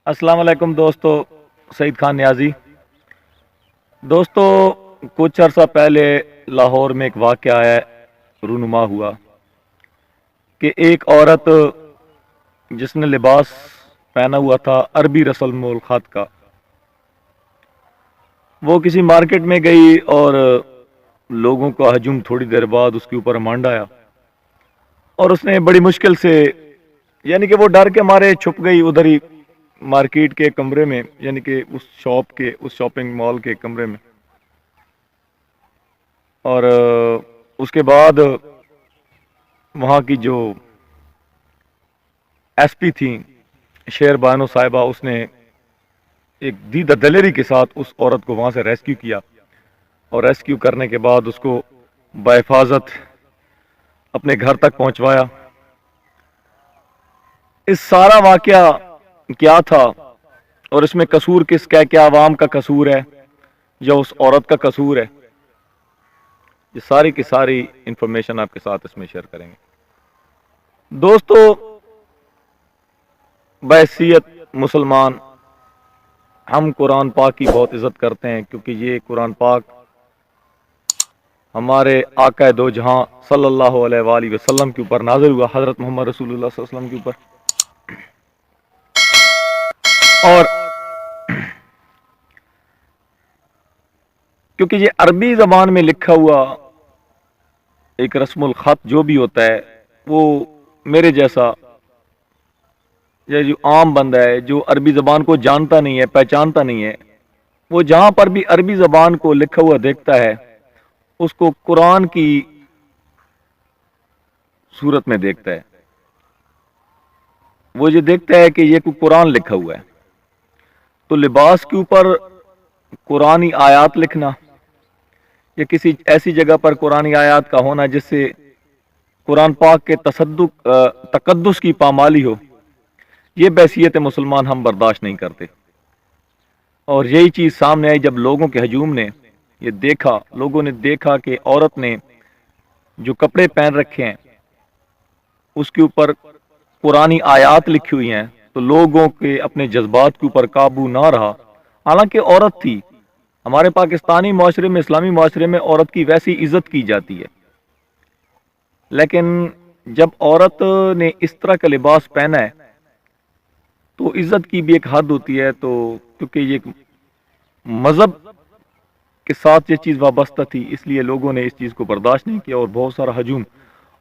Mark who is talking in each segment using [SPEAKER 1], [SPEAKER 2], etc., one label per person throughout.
[SPEAKER 1] अस्सलाम वालेकुम दोस्तों। सईद खान नियाजी। दोस्तों, कुछ अर्सा पहले लाहौर में एक वाक़या है रूनुमा हुआ कि एक औरत जिसने लिबास पहना हुआ था अरबी रस्म ख़ात का, वो किसी मार्केट में गई और लोगों का हजूम थोड़ी देर बाद उसके ऊपर मांड आया और उसने बड़ी मुश्किल से, यानी कि वो डर के मारे छुप गई उधर ही मार्केट के कमरे में, यानी कि उस शॉपिंग मॉल के कमरे में। और उसके बाद वहाँ की जो एसपी थी शेर बानो साहिबा, उसने एक दीदा दलेरी के साथ उस औरत को वहाँ से रेस्क्यू किया और रेस्क्यू करने के बाद उसको बहिफाजत अपने घर तक पहुँचवाया। इस सारा वाक़या क्या था और इसमें कसूर किसका है? क्या आवाम का कसूर है या उस औरत का कसूर है? ये सारी की सारी इंफॉर्मेशन आपके साथ इसमें शेयर करेंगे। दोस्तों, बहैसियत मुसलमान हम कुरान पाक की बहुत इज्जत करते हैं, क्योंकि ये कुरान पाक हमारे आका दो जहां सल्लल्लाहु अलैहि वसल्लम के ऊपर नाज़िल हुआ, हज़रत मोहम्मद रसूलुल्लाह सल्लल्लाहु अलैहि वसल्लम के ऊपर। और क्योंकि ये अरबी ज़बान में लिखा हुआ एक रस्मुल ख़त जो भी होता है, वो मेरे जैसा या जो आम बंदा है जो अरबी ज़बान को जानता नहीं है, पहचानता नहीं है, वो जहां पर भी अरबी ज़बान को लिखा हुआ देखता है उसको कुरान की सूरत में देखता है। वो ये देखता है कि ये कोई कुरान लिखा हुआ है। तो लिबास के ऊपर कुरानी आयात लिखना या किसी ऐसी जगह पर कुरानी आयात का होना जिससे कुरान पाक के तकद्दुस की पामाली हो, ये बहैसियत मुसलमान हम बर्दाश्त नहीं करते। और यही चीज़ सामने आई जब लोगों के हजूम ने ये देखा, लोगों ने देखा कि औरत ने जो कपड़े पहन रखे हैं उसके ऊपर कुरानी आयात लिखी हुई हैं, तो लोगों के अपने जज्बात के ऊपर काबू ना रहा। हालांकि औरत थी, हमारे पाकिस्तानी माशरे में, इस्लामी माशरे में औरत की वैसी इज्जत की जाती है, लेकिन जब औरत ने इस तरह का लिबास पहना है तो इज्जत की भी एक हद होती है। तो क्योंकि ये मजहब के साथ ये चीज़ वाबस्ता थी, इसलिए लोगों ने इस चीज़ को बर्दाश्त नहीं किया और बहुत सारा हजूम,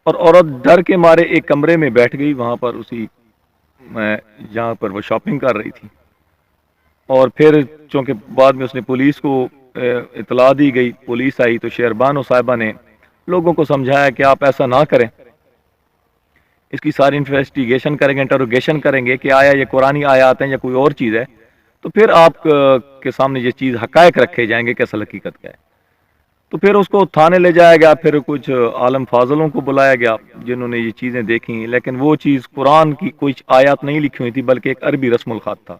[SPEAKER 1] और औरत डर के मारे एक कमरे में बैठ गई वहाँ पर, उसी जहाँ पर वो शॉपिंग कर रही थी। और फिर चूँकि बाद में उसने पुलिस को इतला दी गई, पुलिस आई तो शेरबानो साहिबा ने लोगों को समझाया कि आप ऐसा ना करें, इसकी सारी इन्वेस्टिगेशन करेंगे, इंटरोगेशन करेंगे कि आया ये कुरानी आयात है या कोई और चीज़ है, तो फिर आप के सामने ये चीज़ हकायक रखे जाएंगे कि असल हकीकत क्या है। तो फिर उसको थाने ले जाया गया, फिर कुछ आलम फाजलों को बुलाया गया जिन्होंने ये चीज़ें देखी, लेकिन वो चीज़ कुरान की कोई आयत नहीं लिखी हुई थी बल्कि एक अरबी रस्मुल ख़ात था।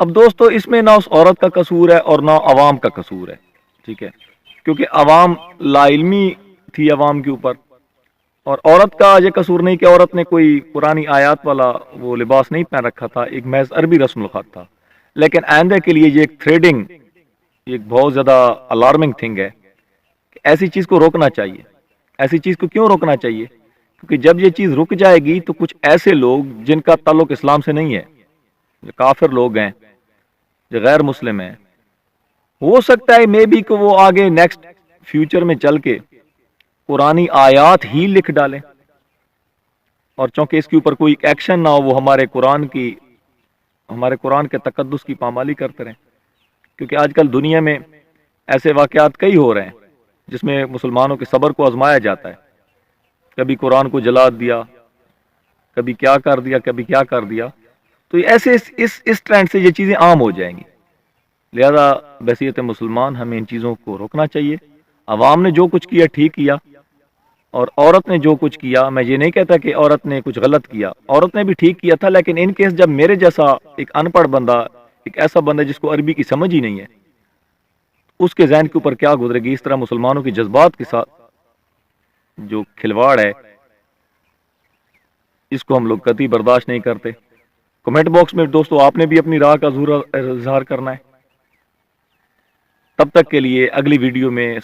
[SPEAKER 1] अब दोस्तों, इसमें ना उस औरत का कसूर है और ना अवाम का कसूर है, ठीक है, क्योंकि अवाम लाइल्मी थी अवाम के ऊपर, और औरत का ये कसूर नहीं कि औरत ने कोई पुरानी आयत वाला वो लिबास नहीं पहन रखा था, एक महज अरबी रस्मुल ख़ात था। लेकिन आइंदा के लिए ये एक थ्रेडिंग, एक बहुत ज़्यादा अलार्मिंग थिंग है कि ऐसी चीज़ को रोकना चाहिए। ऐसी चीज़ को क्यों रोकना चाहिए? क्योंकि जब ये चीज़ रुक जाएगी तो कुछ ऐसे लोग जिनका ताल्लुक इस्लाम से नहीं है, जो काफिर लोग हैं, जो गैर मुस्लिम हैं, हो सकता है मे बी कि वो आगे नेक्स्ट फ्यूचर में चल के पुरानी आयात ही लिख डालें, और चूंकि इसके ऊपर कोई एक्शन ना हो, वो हमारे कुरान के तकद्दुस की पामाली करते रहें। क्योंकि आजकल दुनिया में ऐसे वाक़यात कई हो रहे हैं जिसमें मुसलमानों के सब्र को आजमाया जाता है। कभी कुरान को जला दिया, कभी क्या कर दिया, कभी क्या कर दिया। तो ऐसे इस ट्रेंड से ये चीज़ें आम हो जाएंगी। लिहाजा बहैसियत मुसलमान हमें इन चीज़ों को रोकना चाहिए। अवाम ने जो कुछ किया ठीक किया, और औरत ने जो कुछ किया, मैं ये नहीं कहता कि औरत ने कुछ गलत किया, औरत ने भी ठीक किया था। लेकिन इन केस जब मेरे जैसा एक अनपढ़ बंदा, एक ऐसा बंदा जिसको अरबी की समझ ही नहीं है, उसके जहन के ऊपर क्या गुजरेगी, इस तरह मुसलमानों के जज्बात के साथ जो खिलवाड़ है, इसको हम लोग कतई बर्दाश्त नहीं करते। کمنٹ باکس میں دوستو آپ نے بھی اپنی رائے کا ضرور اظہار کرنا ہے. تب تک کے لیے اگلی ویڈیو میں